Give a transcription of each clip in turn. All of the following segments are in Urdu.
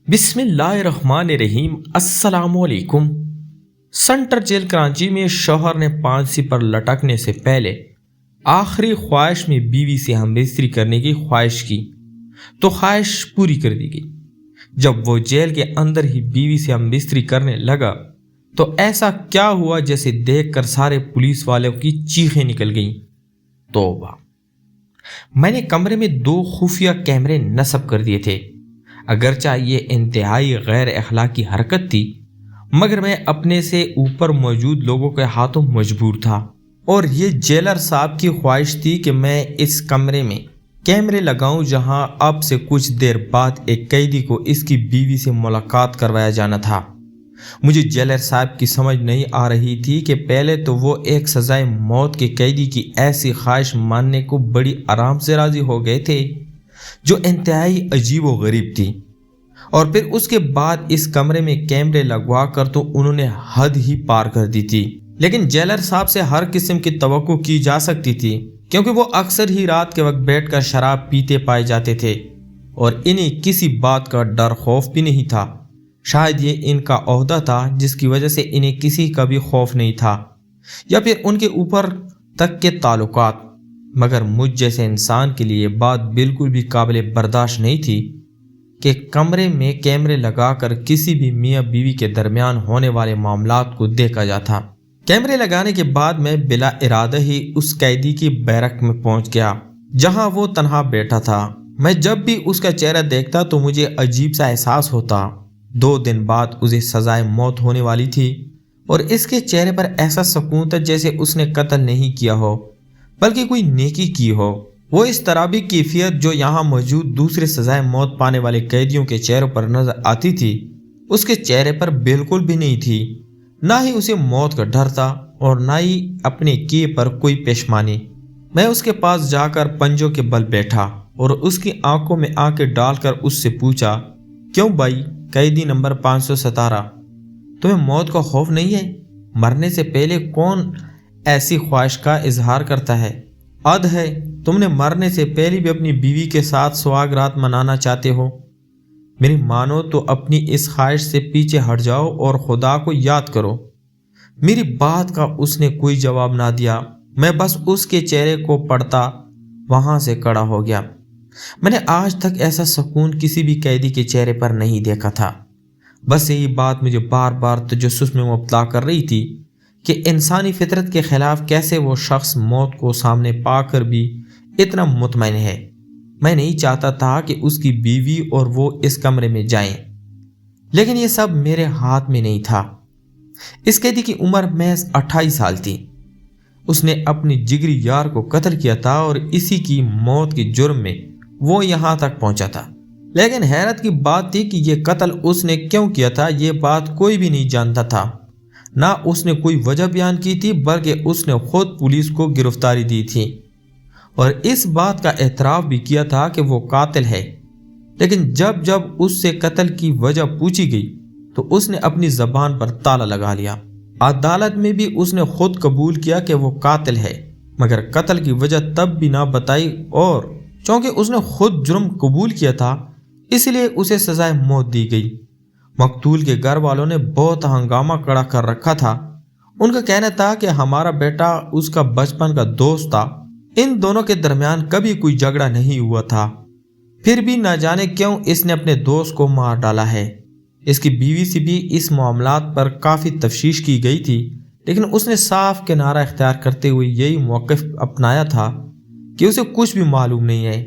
بسم اللہ الرحمن الرحیم۔ السلام علیکم۔ سینٹرل جیل کراچی میں شوہر نے پھانسی پر لٹکنے سے پہلے آخری خواہش میں بیوی سے ہم بستری کرنے کی خواہش کی تو خواہش پوری کر دی گئی۔ جب وہ جیل کے اندر ہی بیوی سے ہم بستری کرنے لگا تو ایسا کیا ہوا جیسے دیکھ کر سارے پولیس والوں کی چیخیں نکل گئیں۔ توبہ! میں نے کمرے میں 2 خفیہ کیمرے نصب کر دیے تھے۔ اگرچہ یہ انتہائی غیر اخلاقی حرکت تھی مگر میں اپنے سے اوپر موجود لوگوں کے ہاتھوں مجبور تھا، اور یہ جیلر صاحب کی خواہش تھی کہ میں اس کمرے میں کیمرے لگاؤں جہاں اب سے کچھ دیر بعد ایک قیدی کو اس کی بیوی سے ملاقات کروایا جانا تھا۔ مجھے جیلر صاحب کی سمجھ نہیں آ رہی تھی کہ پہلے تو وہ ایک سزائے موت کے قیدی کی ایسی خواہش ماننے کو بڑی آرام سے راضی ہو گئے تھے جو انتہائی عجیب و غریب تھی، اور پھر اس کے بعد اس کمرے میں کیمرے لگوا کر تو انہوں نے حد ہی پار کر دی تھی۔ لیکن جیلر صاحب سے ہر قسم کی توقع کی جا سکتی تھی کیونکہ وہ اکثر ہی رات کے وقت بیٹھ کر شراب پیتے پائے جاتے تھے اور انہیں کسی بات کا ڈر خوف بھی نہیں تھا۔ شاید یہ ان کا عہدہ تھا جس کی وجہ سے انہیں کسی کا بھی خوف نہیں تھا، یا پھر ان کے اوپر تک کے تعلقات۔ مگر مجھ جیسے انسان کے لیے یہ بات بالکل بھی قابل برداشت نہیں تھی کہ کمرے میں کیمرے لگا کر کسی بھی میاں بیوی کے درمیان ہونے والے معاملات کو دیکھا جاتا۔ کیمرے لگانے کے بعد میں بلا ارادہ ہی اس قیدی کی بیرک میں پہنچ گیا جہاں وہ تنہا بیٹھا تھا۔ میں جب بھی اس کا چہرہ دیکھتا تو مجھے عجیب سا احساس ہوتا۔ 2 دن بعد اسے سزائے موت ہونے والی تھی اور اس کے چہرے پر ایسا سکون تھا جیسے اس نے قتل نہیں کیا ہو بلکہ کوئی نیکی کی ہو۔ وہ اس طرح بھی کیفیت جو یہاں موجود دوسرے سزائے موت پانے والے قیدیوں کے چہروں پر نظر آتی تھی اس کے چہرے پر بالکل بھی نہیں تھی۔ نہ ہی اسے موت کا ڈر تھا اور نہ ہی اپنے کیے پر کوئی پشیمانی۔ میں اس کے پاس جا کر پنجوں کے بل بیٹھا اور اس کی آنکھوں میں آنکھیں ڈال کر اس سے پوچھا، کیوں بھائی قیدی نمبر 517، تمہیں موت کا خوف نہیں ہے؟ مرنے سے پہلے کون ایسی خواہش کا اظہار کرتا ہے؟ عد ہے تم نے مرنے سے پہلے بھی اپنی بیوی کے ساتھ سہاگ رات منانا چاہتے ہو۔ میری مانو تو اپنی اس خواہش سے پیچھے ہٹ جاؤ اور خدا کو یاد کرو۔ میری بات کا اس نے کوئی جواب نہ دیا۔ میں بس اس کے چہرے کو پڑھتا وہاں سے کھڑا ہو گیا۔ میں نے آج تک ایسا سکون کسی بھی قیدی کے چہرے پر نہیں دیکھا تھا۔ بس یہی بات مجھے بار بار تجسس میں مبتلا کر رہی تھی کہ انسانی فطرت کے خلاف کیسے وہ شخص موت کو سامنے پا کر بھی اتنا مطمئن ہے۔ میں نہیں چاہتا تھا کہ اس کی بیوی اور وہ اس کمرے میں جائیں، لیکن یہ سب میرے ہاتھ میں نہیں تھا۔ اس قیدی کی عمر محض 28 سال تھی۔ اس نے اپنی جگری یار کو قتل کیا تھا اور اسی کی موت کے جرم میں وہ یہاں تک پہنچا تھا۔ لیکن حیرت کی بات تھی کہ یہ قتل اس نے کیوں کیا تھا یہ بات کوئی بھی نہیں جانتا تھا۔ نہ اس نے کوئی وجہ بیان کی تھی بلکہ اس نے خود پولیس کو گرفتاری دی تھی اور اس بات کا اعتراف بھی کیا تھا کہ وہ قاتل ہے۔ لیکن جب اس سے قتل کی وجہ پوچھی گئی تو اس نے اپنی زبان پر تالا لگا لیا۔ عدالت میں بھی اس نے خود قبول کیا کہ وہ قاتل ہے، مگر قتل کی وجہ تب بھی نہ بتائی، اور چونکہ اس نے خود جرم قبول کیا تھا اس لیے اسے سزائے موت دی گئی۔ مقتول کے گھر والوں نے بہت ہنگامہ کھڑا کر رکھا تھا۔ ان کا کہنا تھا کہ ہمارا بیٹا اس کا بچپن کا دوست تھا، ان دونوں کے درمیان کبھی کوئی جھگڑا نہیں ہوا تھا، پھر بھی نہ جانے کیوں اس نے اپنے دوست کو مار ڈالا ہے۔ اس کی بیوی سے بھی اس معاملات پر کافی تفتیش کی گئی تھی، لیکن اس نے صاف کنارہ اختیار کرتے ہوئے یہی موقف اپنایا تھا کہ اسے کچھ بھی معلوم نہیں ہے۔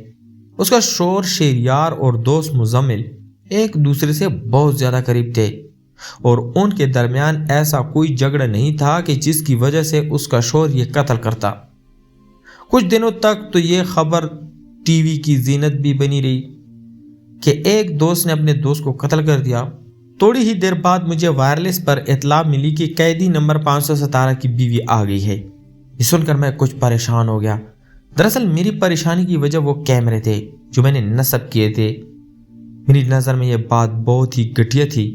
اس کا شوہر شہریار اور دوست مزمل ایک دوسرے سے بہت زیادہ قریب تھے اور ان کے درمیان ایسا کوئی جھگڑا نہیں تھا کہ جس کی وجہ سے اس کا شوہر یہ قتل کرتا۔ کچھ دنوں تک تو یہ خبر ٹی وی کی زینت بھی بنی رہی کہ ایک دوست نے اپنے دوست کو قتل کر دیا۔ تھوڑی ہی دیر بعد مجھے وائرلیس پر اطلاع ملی کہ قیدی نمبر 517 کی بیوی آ گئی ہے۔ یہ سن کر میں کچھ پریشان ہو گیا۔ دراصل میری پریشانی کی وجہ وہ کیمرے تھے جو میں نے نصب کیے تھے۔ میری نظر میں یہ بات بہت ہی گھٹیا تھی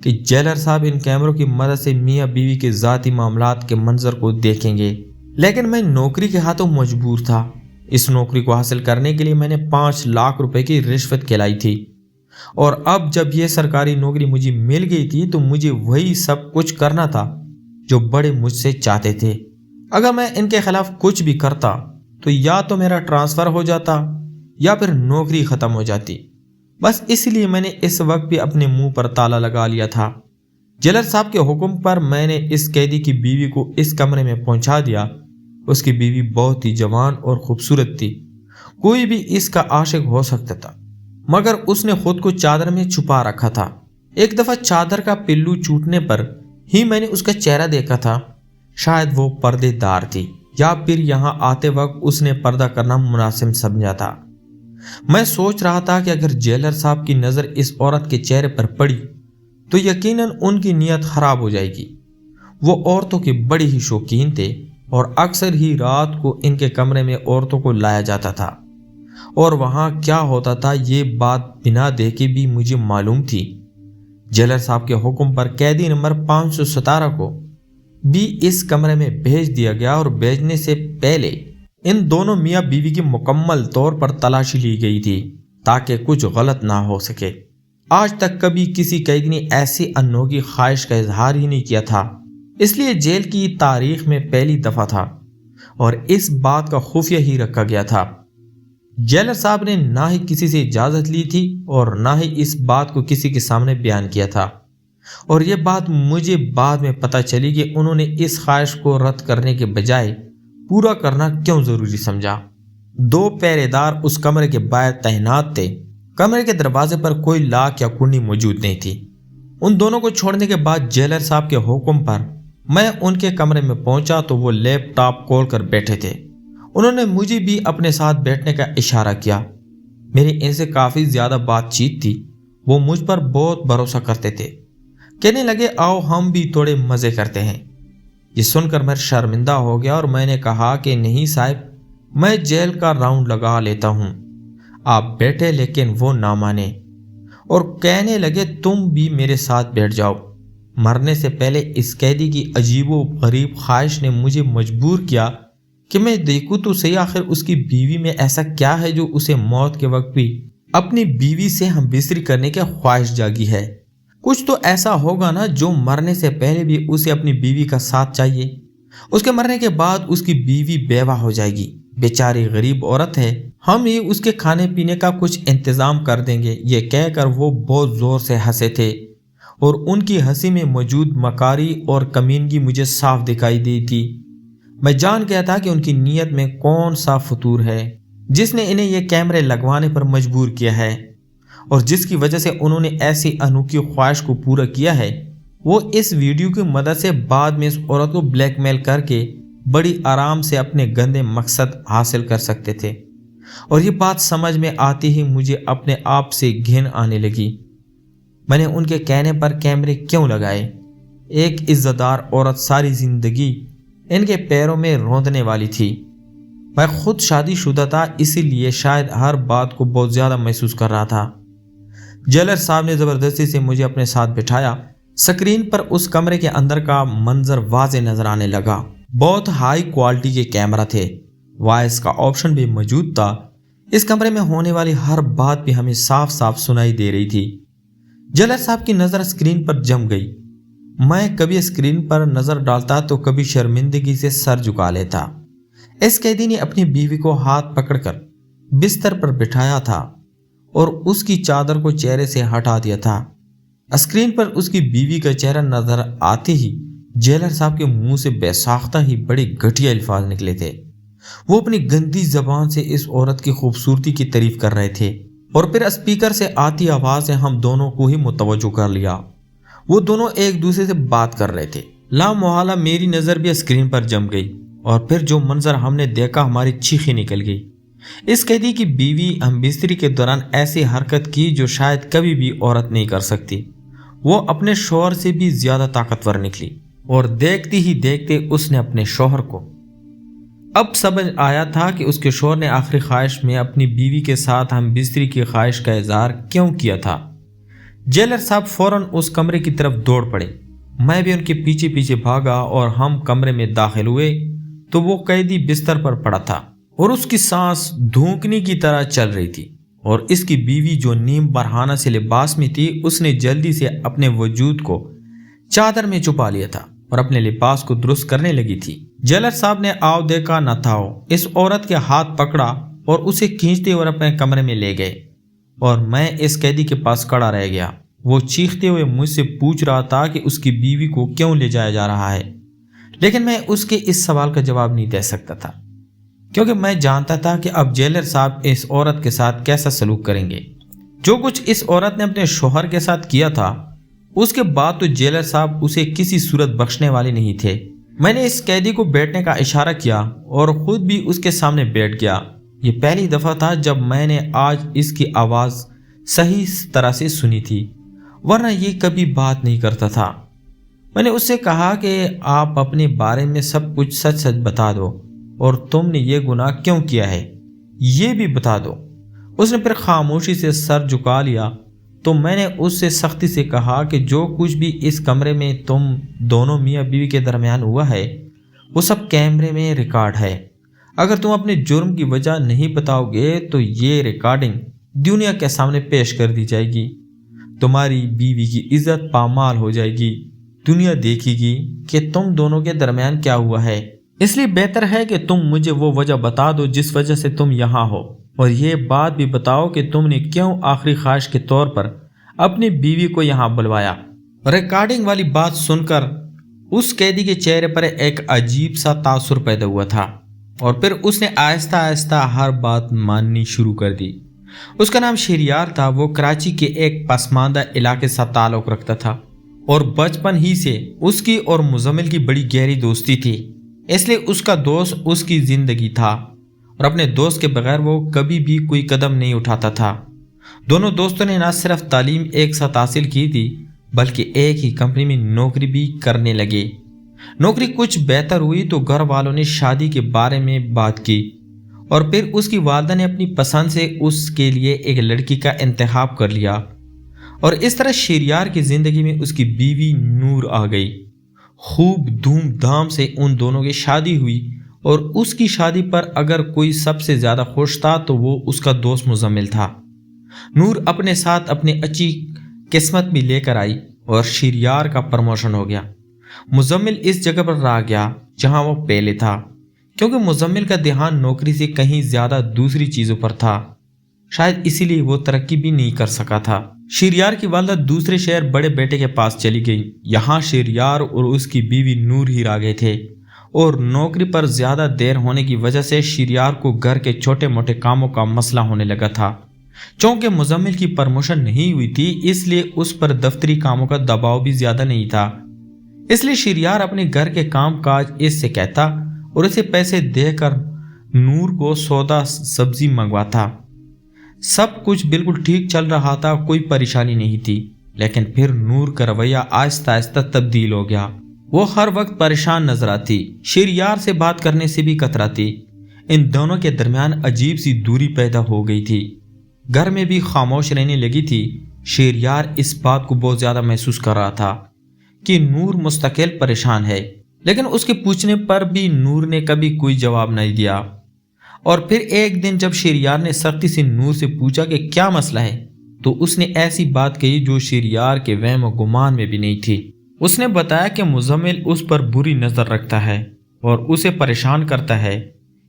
کہ جیلر صاحب ان کیمروں کی مدد سے میاں بیوی کے ذاتی معاملات کے منظر کو دیکھیں گے، لیکن میں نوکری کے ہاتھوں مجبور تھا۔ اس نوکری کو حاصل کرنے کے لیے میں نے 5 لاکھ روپے کی رشوت کھلائی تھی اور اب جب یہ سرکاری نوکری مجھے مل گئی تھی تو مجھے وہی سب کچھ کرنا تھا جو بڑے مجھ سے چاہتے تھے۔ اگر میں ان کے خلاف کچھ بھی کرتا تو یا تو میرا ٹرانسفر ہو جاتا یا پھر نوکری ختم ہو جاتی۔ بس اس لیے میں نے اس وقت بھی اپنے منہ پر تالا لگا لیا تھا۔ جیلر صاحب کے حکم پر میں نے اس قیدی کی بیوی کو اس کمرے میں پہنچا دیا۔ اس کی بیوی بہت ہی جوان اور خوبصورت تھی، کوئی بھی اس کا عاشق ہو سکتا تھا، مگر اس نے خود کو چادر میں چھپا رکھا تھا۔ ایک دفعہ چادر کا پلو چھوٹنے پر ہی میں نے اس کا چہرہ دیکھا تھا۔ شاید وہ پردے دار تھی یا پھر یہاں آتے وقت اس نے پردہ کرنا مناسب سمجھا تھا۔ میں سوچ رہا تھا کہ اگر جیلر صاحب کی نظر اس عورت کے چہرے پر پڑی تو یقیناً ان کی نیت خراب ہو جائے گی۔ وہ عورتوں کے بڑے ہی شوقین تھے اور اکثر ہی رات کو ان کے کمرے میں عورتوں کو لایا جاتا تھا، اور وہاں کیا ہوتا تھا یہ بات بنا دیکھے بھی مجھے معلوم تھی۔ جیلر صاحب کے حکم پر قیدی نمبر 517 کو بھی اس کمرے میں بھیج دیا گیا، اور بھیجنے سے پہلے ان دونوں میاں بیوی کی مکمل طور پر تلاشی لی گئی تھی تاکہ کچھ غلط نہ ہو سکے۔ آج تک کبھی کسی قیدی نے ایسی انوکھی خواہش کا اظہار ہی نہیں کیا تھا، اس لیے جیل کی تاریخ میں پہلی دفعہ تھا اور اس بات کا خفیہ ہی رکھا گیا تھا۔ جیلر صاحب نے نہ ہی کسی سے اجازت لی تھی اور نہ ہی اس بات کو کسی کے سامنے بیان کیا تھا، اور یہ بات مجھے بعد میں پتہ چلی کہ انہوں نے اس خواہش کو رد کرنے کے بجائے پورا کرنا کیوں ضروری سمجھا۔ 2 پہرے دار اس کمرے کے باہر تعینات تھے۔ کمرے کے دروازے پر کوئی لاک یا کنڈی موجود نہیں تھی۔ ان دونوں کو چھوڑنے کے بعد جیلر صاحب کے حکم پر میں ان کے کمرے میں پہنچا تو وہ لیپ ٹاپ کھول کر بیٹھے تھے۔ انہوں نے مجھے بھی اپنے ساتھ بیٹھنے کا اشارہ کیا۔ میری ان سے کافی زیادہ بات چیت تھی، وہ مجھ پر بہت بھروسہ کرتے تھے۔ کہنے لگے آؤ ہم بھی تھوڑے مزے کرتے ہیں۔ یہ سن کر میں شرمندہ ہو گیا اور میں نے کہا کہ نہیں صاحب، میں جیل کا راؤنڈ لگا لیتا ہوں۔ آپ بیٹھے، لیکن وہ نہ مانے اور کہنے لگے تم بھی میرے ساتھ بیٹھ جاؤ۔ مرنے سے پہلے اس قیدی کی عجیب و غریب خواہش نے مجھے مجبور کیا کہ میں دیکھوں تو صحیح آخر اس کی بیوی میں ایسا کیا ہے جو اسے موت کے وقت بھی اپنی بیوی سے ہم بستری کرنے کی خواہش جاگی ہے۔ کچھ تو ایسا ہوگا نا جو مرنے سے پہلے بھی اسے اپنی بیوی کا ساتھ چاہیے، اس کے مرنے کے بعد اس کی بیوی بیوہ ہو جائے گی۔ بیچاری غریب عورت ہے، ہم ہی اس کے کھانے پینے کا کچھ انتظام کر دیں گے۔ یہ کہہ کر وہ بہت زور سے ہنسے تھے اور ان کی ہنسی میں موجود مکاری اور کمینگی مجھے صاف دکھائی دی تھی۔ میں جان گیا تھا کہ ان کی نیت میں کون سا فطور ہے جس نے انہیں یہ کیمرے لگوانے پر مجبور کیا ہے، اور جس کی وجہ سے انہوں نے ایسی انوکھی خواہش کو پورا کیا ہے۔ وہ اس ویڈیو کی مدد سے بعد میں اس عورت کو بلیک میل کر کے بڑی آرام سے اپنے گندے مقصد حاصل کر سکتے تھے، اور یہ بات سمجھ میں آتی ہی مجھے اپنے آپ سے گھن آنے لگی۔ میں نے ان کے کہنے پر کیمرے کیوں لگائے؟ ایک عزت دار عورت ساری زندگی ان کے پیروں میں روندنے والی تھی۔ میں خود شادی شدہ تھا، اسی لیے شاید ہر بات کو بہت زیادہ محسوس کر رہا تھا۔ جیلر صاحب نے زبردستی سے مجھے اپنے ساتھ بٹھایا۔ سکرین پر اس کمرے کے اندر کا منظر واضح نظر آنے لگا۔ بہت ہائی کوالٹی کے کیمرہ تھے، وائس کا آپشن بھی موجود تھا۔ اس کمرے میں ہونے والی ہر بات بھی ہمیں صاف صاف سنائی دے رہی تھی۔ جیلر صاحب کی نظر اسکرین پر جم گئی۔ میں کبھی اسکرین پر نظر ڈالتا تو کبھی شرمندگی سے سر جھکا لیتا۔ اس قیدی نے اپنی بیوی کو ہاتھ پکڑ کر بستر پر بٹھایا تھا اور اس کی چادر کو چہرے سے ہٹا دیا تھا۔ اسکرین پر اس کی بیوی کا چہرہ نظر آتے ہی جیلر صاحب کے منہ سے بے ساختہ ہی بڑے گھٹیا الفاظ نکلے تھے۔ وہ اپنی گندی زبان سے اس عورت کی خوبصورتی کی تعریف کر رہے تھے، اور پھر اسپیکر سے آتی آواز سے ہم دونوں کو ہی متوجہ کر لیا۔ وہ دونوں ایک دوسرے سے بات کر رہے تھے۔ لامحالہ میری نظر بھی اسکرین پر جم گئی، اور پھر جو منظر ہم نے دیکھا ہماری چیخیں نکل گئی۔ اس قیدی کی بیوی ہم بستری کے دوران ایسی حرکت کی جو شاید کبھی بھی عورت نہیں کر سکتی۔ وہ اپنے شوہر سے بھی زیادہ طاقتور نکلی، اور دیکھتی ہی دیکھتے اس نے اپنے شوہر کو اب سمجھ آیا تھا کہ اس کے شوہر نے آخری خواہش میں اپنی بیوی کے ساتھ ہم بستری کی خواہش کا اظہار کیوں کیا تھا۔ جیلر صاحب فوراً اس کمرے کی طرف دوڑ پڑے۔ میں بھی ان کے پیچھے پیچھے بھاگا، اور ہم کمرے میں داخل ہوئے تو وہ قیدی بستر پر پڑا تھا اور اس کی سانس دھونکنے کی طرح چل رہی تھی، اور اس کی بیوی جو نیم برہنہ سے لباس میں تھی اس نے جلدی سے اپنے وجود کو چادر میں چھپا لیا تھا اور اپنے لباس کو درست کرنے لگی تھی۔ جیلر صاحب نے آؤ دیکھا نہ تھا اس عورت کے ہاتھ پکڑا اور اسے کھینچتے اور اپنے کمرے میں لے گئے، اور میں اس قیدی کے پاس کھڑا رہ گیا۔ وہ چیختے ہوئے مجھ سے پوچھ رہا تھا کہ اس کی بیوی کو کیوں لے جایا جا رہا ہے، لیکن میں اس کے اس سوال کا جواب نہیں دے سکتا تھا کیونکہ میں جانتا تھا کہ اب جیلر صاحب اس عورت کے ساتھ کیسا سلوک کریں گے۔ جو کچھ اس عورت نے اپنے شوہر کے ساتھ کیا تھا اس کے بعد تو جیلر صاحب اسے کسی صورت بخشنے والے نہیں تھے۔ میں نے اس قیدی کو بیٹھنے کا اشارہ کیا اور خود بھی اس کے سامنے بیٹھ گیا۔ یہ پہلی دفعہ تھا جب میں نے آج اس کی آواز صحیح طرح سے سنی تھی، ورنہ یہ کبھی بات نہیں کرتا تھا۔ میں نے اس سے کہا کہ آپ اپنے بارے میں سب کچھ سچ سچ بتا دو اور تم نے یہ گناہ کیوں کیا ہے یہ بھی بتا دو۔ اس نے پھر خاموشی سے سر جھکا لیا تو میں نے اس سے سختی سے کہا کہ جو کچھ بھی اس کمرے میں تم دونوں میاں بیوی کے درمیان ہوا ہے وہ سب کیمرے میں ریکارڈ ہے۔ اگر تم اپنے جرم کی وجہ نہیں بتاؤ گے تو یہ ریکارڈنگ دنیا کے سامنے پیش کر دی جائے گی، تمہاری بیوی کی عزت پامال ہو جائے گی، دنیا دیکھے گی کہ تم دونوں کے درمیان کیا ہوا ہے۔ اس لیے بہتر ہے کہ تم مجھے وہ وجہ بتا دو جس وجہ سے تم یہاں ہو، اور یہ بات بھی بتاؤ کہ تم نے کیوں آخری خواہش کے طور پر اپنی بیوی کو یہاں بلوایا۔ ریکارڈنگ والی بات سن کر اس قیدی کے چہرے پر ایک عجیب سا تاثر پیدا ہوا تھا، اور پھر اس نے آہستہ آہستہ ہر بات ماننی شروع کر دی۔ اس کا نام شہریار تھا۔ وہ کراچی کے ایک پسماندہ علاقے سے تعلق رکھتا تھا اور بچپن ہی سے اس کی اور مزمل کی بڑی گہری دوستی تھی، اس لیے اس کا دوست اس کی زندگی تھا، اور اپنے دوست کے بغیر وہ کبھی بھی کوئی قدم نہیں اٹھاتا تھا۔ دونوں دوستوں نے نہ صرف تعلیم ایک ساتھ حاصل کی تھی بلکہ ایک ہی کمپنی میں نوکری بھی کرنے لگے۔ نوکری کچھ بہتر ہوئی تو گھر والوں نے شادی کے بارے میں بات کی، اور پھر اس کی والدہ نے اپنی پسند سے اس کے لیے ایک لڑکی کا انتخاب کر لیا، اور اس طرح شہریار کی زندگی میں اس کی بیوی نور آ گئی۔ خوب دھوم دھام سے ان دونوں کی شادی ہوئی، اور اس کی شادی پر اگر کوئی سب سے زیادہ خوش تھا تو وہ اس کا دوست مزمل تھا۔ نور اپنے ساتھ اپنی اچھی قسمت بھی لے کر آئی اور شہریار کا پروموشن ہو گیا۔ مزمل اس جگہ پر رہ گیا جہاں وہ پہلے تھا، کیونکہ مزمل کا دھیان نوکری سے کہیں زیادہ دوسری چیزوں پر تھا، شاید اسی لیے وہ ترقی بھی نہیں کر سکا تھا۔ شہریار کی والدہ دوسرے شہر بڑے بیٹے کے پاس چلی گئی۔ یہاں شہریار اور اس کی بیوی نور ہی رہ گئے تھے، اور نوکری پر زیادہ دیر ہونے کی وجہ سے شہریار کو گھر کے چھوٹے موٹے کاموں کا مسئلہ ہونے لگا تھا۔ چونکہ مزمل کی پرموشن نہیں ہوئی تھی اس لیے اس پر دفتری کاموں کا دباؤ بھی زیادہ نہیں تھا، اس لیے شہریار اپنے گھر کے کام کاج اس سے کہتا اور اسے پیسے دے کر نور کو سودا سبزی منگواتا۔ سب کچھ بالکل ٹھیک چل رہا تھا، کوئی پریشانی نہیں تھی، لیکن پھر نور کا رویہ آہستہ آہستہ تبدیل ہو گیا۔ وہ ہر وقت پریشان نظر آتی، شہریار سے بات کرنے سے بھی کتراتی۔ ان دونوں کے درمیان عجیب سی دوری پیدا ہو گئی تھی، گھر میں بھی خاموش رہنے لگی تھی۔ شہریار اس بات کو بہت زیادہ محسوس کر رہا تھا کہ نور مستقل پریشان ہے، لیکن اس کے پوچھنے پر بھی نور نے کبھی کوئی جواب نہیں دیا۔ اور پھر ایک دن جب شہریار نے سختی سے نور سے پوچھا کہ کیا مسئلہ ہے، تو اس نے ایسی بات کہی جو شہریار کے وہم و گمان میں بھی نہیں تھی۔ اس نے بتایا کہ مزمل اس پر بری نظر رکھتا ہے اور اسے پریشان کرتا ہے۔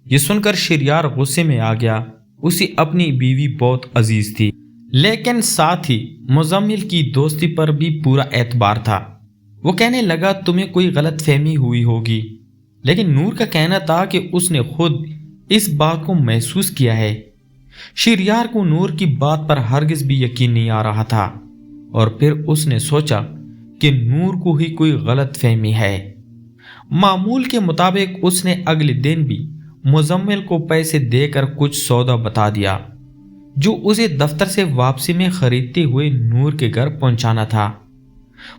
یہ سن کر شہریار غصے میں آ گیا، اسے اپنی بیوی بہت عزیز تھی، لیکن ساتھ ہی مزمل کی دوستی پر بھی پورا اعتبار تھا۔ وہ کہنے لگا تمہیں کوئی غلط فہمی ہوئی ہوگی، لیکن نور کا کہنا تھا کہ اس نے خود اس بات کو محسوس کیا ہے۔ شہریار کو نور کی بات پر ہرگز بھی یقین نہیں آ رہا تھا، اور پھر اس نے سوچا کہ نور کو ہی کوئی غلط فہمی ہے۔ معمول کے مطابق اس نے اگلے دن بھی مزمل کو پیسے دے کر کچھ سودا بتا دیا جو اسے دفتر سے واپسی میں خریدتے ہوئے نور کے گھر پہنچانا تھا۔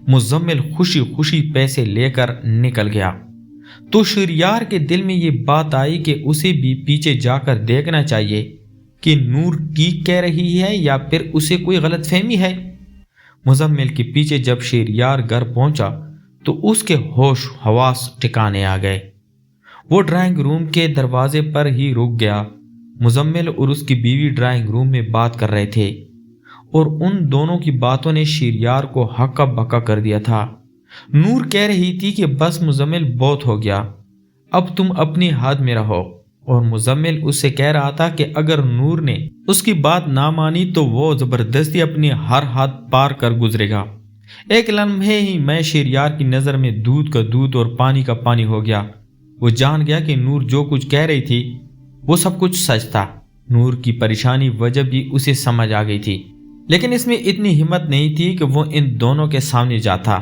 مزمل خوشی خوشی پیسے لے کر نکل گیا تو شہریار کے دل میں یہ بات آئی کہ اسے بھی پیچھے جا کر دیکھنا چاہیے کہ نور ٹھیک کہہ رہی ہے یا پھر اسے کوئی غلط فہمی ہے۔ مزمل کے پیچھے جب شہریار گھر پہنچا تو اس کے ہوش حواس ٹھکانے آ گئے۔ وہ ڈرائنگ روم کے دروازے پر ہی رک گیا۔ مزمل اور اس کی بیوی ڈرائنگ روم میں بات کر رہے تھے اور ان دونوں کی باتوں نے شہریار کو ہکا بکا کر دیا تھا۔ نور کہہ رہی تھی کہ بس مزمل بہت ہو گیا، اب تم اپنی حد میں رہو، اور مزمل اس سے کہہ رہا تھا کہ اگر نور نے اس کی بات نہ مانی تو وہ زبردستی اپنی ہر حد پار کر گزرے گا۔ ایک لمحے ہی میں شہریار کی نظر میں دودھ کا دودھ اور پانی کا پانی ہو گیا۔ وہ جان گیا کہ نور جو کچھ کہہ رہی تھی وہ سب کچھ سچ تھا۔ نور کی پریشانی وجہ بھی اسے سمجھ آ گئی تھی، لیکن اس میں اتنی ہمت نہیں تھی کہ وہ ان دونوں کے سامنے جاتا۔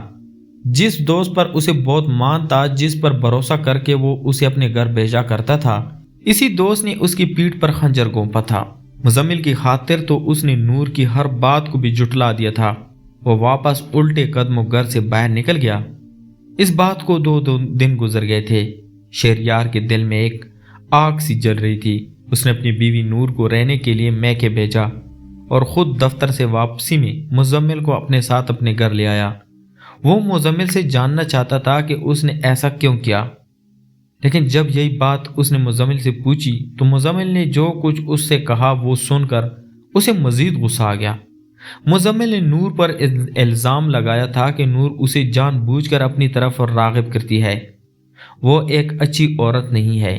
جس دوست پر اسے بہت مان تھا، جس پر بھروسہ کر کے وہ اسے اپنے گھر بھیجا کرتا تھا، اسی دوست نے اس کی پیٹھ پر خنجر گھونپا تھا۔ مزمل کی خاطر تو اس نے نور کی ہر بات کو بھی جھٹلا دیا تھا۔ وہ واپس الٹے قدموں گھر سے باہر نکل گیا۔ اس بات کو دو دن گزر گئے تھے۔ شہریار کے دل میں ایک آگ سی جل رہی تھی۔ اس نے اپنی بیوی نور کو رہنے کے لیے میکے بھیجا اور خود دفتر سے واپسی میں مزمل کو اپنے ساتھ اپنے گھر لے آیا۔ وہ مزمل سے جاننا چاہتا تھا کہ اس نے ایسا کیوں کیا، لیکن جب یہی بات اس نے مزمل سے پوچھی تو مزمل نے جو کچھ اس سے کہا وہ سن کر اسے مزید غصہ آ گیا۔ مزمل نے نور پر الزام لگایا تھا کہ نور اسے جان بوجھ کر اپنی طرف راغب کرتی ہے، وہ ایک اچھی عورت نہیں ہے۔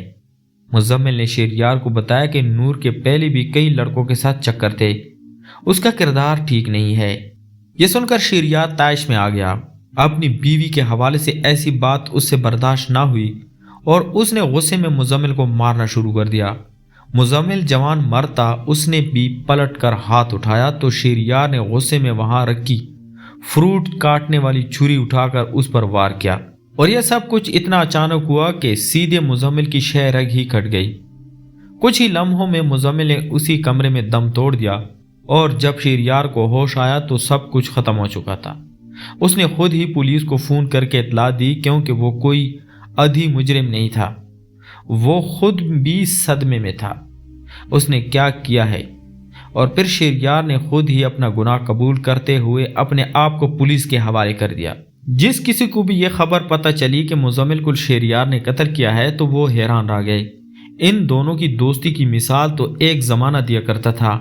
مزمل نے شہریار کو بتایا کہ نور کے پہلے بھی کئی لڑکوں کے ساتھ چکر تھے، اس کا کردار ٹھیک نہیں ہے۔ یہ سن کر شہریار طائش میں آ گیا۔ اپنی بیوی کے حوالے سے ایسی بات اس سے برداشت نہ ہوئی اور اس نے غصے میں مزمل کو مارنا شروع کر دیا۔ مزمل جوان مرد تھا، اس نے بھی پلٹ کر ہاتھ اٹھایا تو شہریار نے غصے میں وہاں رکھی فروٹ کاٹنے والی چھری اٹھا کر اس پر وار کیا، اور یہ سب کچھ اتنا اچانک ہوا کہ سیدھے مزمل کی شہ رگ ہی کٹ گئی۔ کچھ ہی لمحوں میں مزمل نے اسی کمرے میں دم توڑ دیا، اور جب شہریار کو ہوش آیا تو سب کچھ ختم ہو چکا تھا۔ اس نے خود ہی پولیس کو فون کر کے اطلاع دی، کیونکہ وہ کوئی ادھی مجرم نہیں تھا، وہ خود بھی صدمے میں تھا اس نے کیا کیا ہے۔ اور پھر شہریار نے خود ہی اپنا گناہ قبول کرتے ہوئے اپنے آپ کو پولیس کے حوالے کر دیا۔ جس کسی کو بھی یہ خبر پتہ چلی کہ مزمل کو شہریار نے قتل کیا ہے تو وہ حیران رہ گئے۔ ان دونوں کی دوستی کی مثال تو ایک زمانہ دیا کرتا تھا،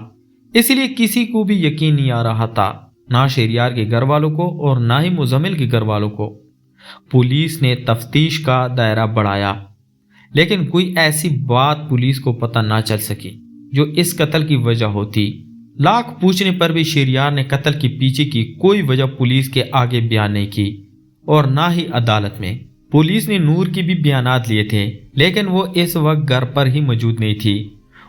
اس لیے کسی کو بھی یقین نہیں آ رہا تھا، نہ شہریار کے گھر والوں کو اور نہ ہی مزمل کے گھر والوں کو۔ پولیس نے تفتیش کا دائرہ بڑھایا، لیکن کوئی ایسی بات پولیس کو پتہ نہ چل سکی جو اس قتل کی وجہ ہوتی۔ لاکھ پوچھنے پر بھی شہریار نے قتل کے پیچھے کی کوئی وجہ پولیس کے آگے بیان نہیں کی، اور نہ ہی عدالت میں۔ پولیس نے نور کی بھی بیانات لیے تھے، لیکن وہ اس وقت گھر پر ہی موجود نہیں تھی،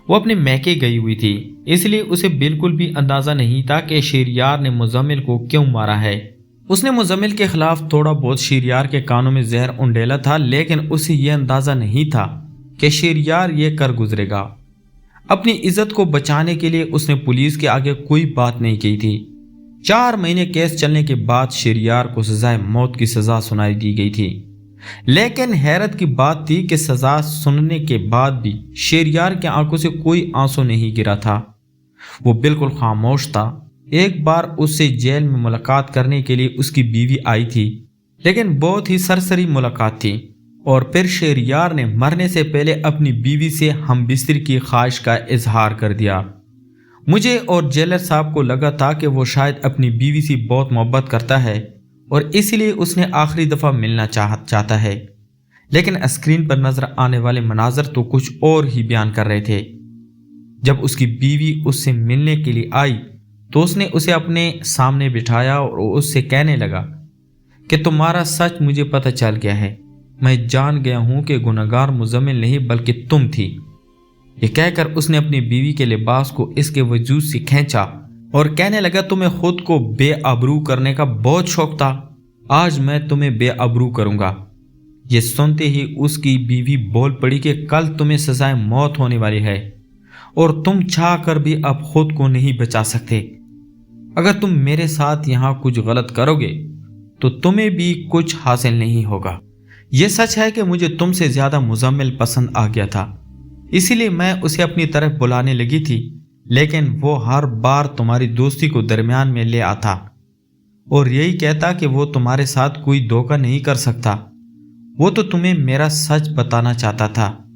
وہ اپنے میکے گئی ہوئی تھی، اس لیے اسے بالکل بھی اندازہ نہیں تھا کہ شہریار نے مزمل کو کیوں مارا ہے۔ اس نے مزمل کے خلاف تھوڑا بہت شہریار کے کانوں میں زہر انڈیلا تھا، لیکن اسے یہ اندازہ نہیں تھا کہ شہریار یہ کر گزرے گا۔ اپنی عزت کو بچانے کے لیے اس نے پولیس کے آگے کوئی بات نہیں کی تھی۔ 4 مہینے کیس چلنے کے بعد شہریار کو سزائے موت کی سزا سنائی دی گئی تھی، لیکن حیرت کی بات تھی کہ سزا سننے کے بعد بھی شہریار کی آنکھوں سے کوئی آنسو نہیں گرا تھا، وہ بالکل خاموش تھا۔ ایک بار اس سے جیل میں ملاقات کرنے کے لیے اس کی بیوی آئی تھی، لیکن بہت ہی سرسری ملاقات تھی، اور پھر شہریار نے مرنے سے پہلے اپنی بیوی سے ہم بستر کی خواہش کا اظہار کر دیا۔ مجھے اور جیلر صاحب کو لگا تھا کہ وہ شاید اپنی بیوی سے بہت محبت کرتا ہے اور اسی لیے اس نے آخری دفعہ ملنا چاہتا ہے، لیکن اسکرین پر نظر آنے والے مناظر تو کچھ اور ہی بیان کر رہے تھے۔ جب اس کی بیوی اس سے ملنے کے لیے آئی تو اس نے اسے اپنے سامنے بٹھایا اور اس سے کہنے لگا کہ تمہارا سچ مجھے پتہ چل گیا ہے، میں جان گیا ہوں کہ گناہگار مزمل نہیں بلکہ تم تھی۔ یہ کہہ کر اس نے اپنی بیوی کے لباس کو اس کے وجود سے کھینچا اور کہنے لگا تمہیں خود کو بے آبرو کرنے کا بہت شوق تھا، آج میں تمہیں بے آبرو کروں گا۔ یہ سنتے ہی اس کی بیوی بول پڑی کہ کل تمہیں سزائے موت ہونے والی ہے اور تم چاہ کر بھی اب خود کو نہیں بچا سکتے۔ اگر تم میرے ساتھ یہاں کچھ غلط کرو گے تو تمہیں بھی کچھ حاصل نہیں ہوگا۔ یہ سچ ہے کہ مجھے تم سے زیادہ مزمل پسند آ گیا تھا، اسی لیے میں اسے اپنی طرف بلانے لگی تھی، لیکن وہ ہر بار تمہاری دوستی کو درمیان میں لے آتا اور یہی کہتا کہ وہ تمہارے ساتھ کوئی دھوکہ نہیں کر سکتا۔ وہ تو تمہیں میرا سچ بتانا چاہتا تھا،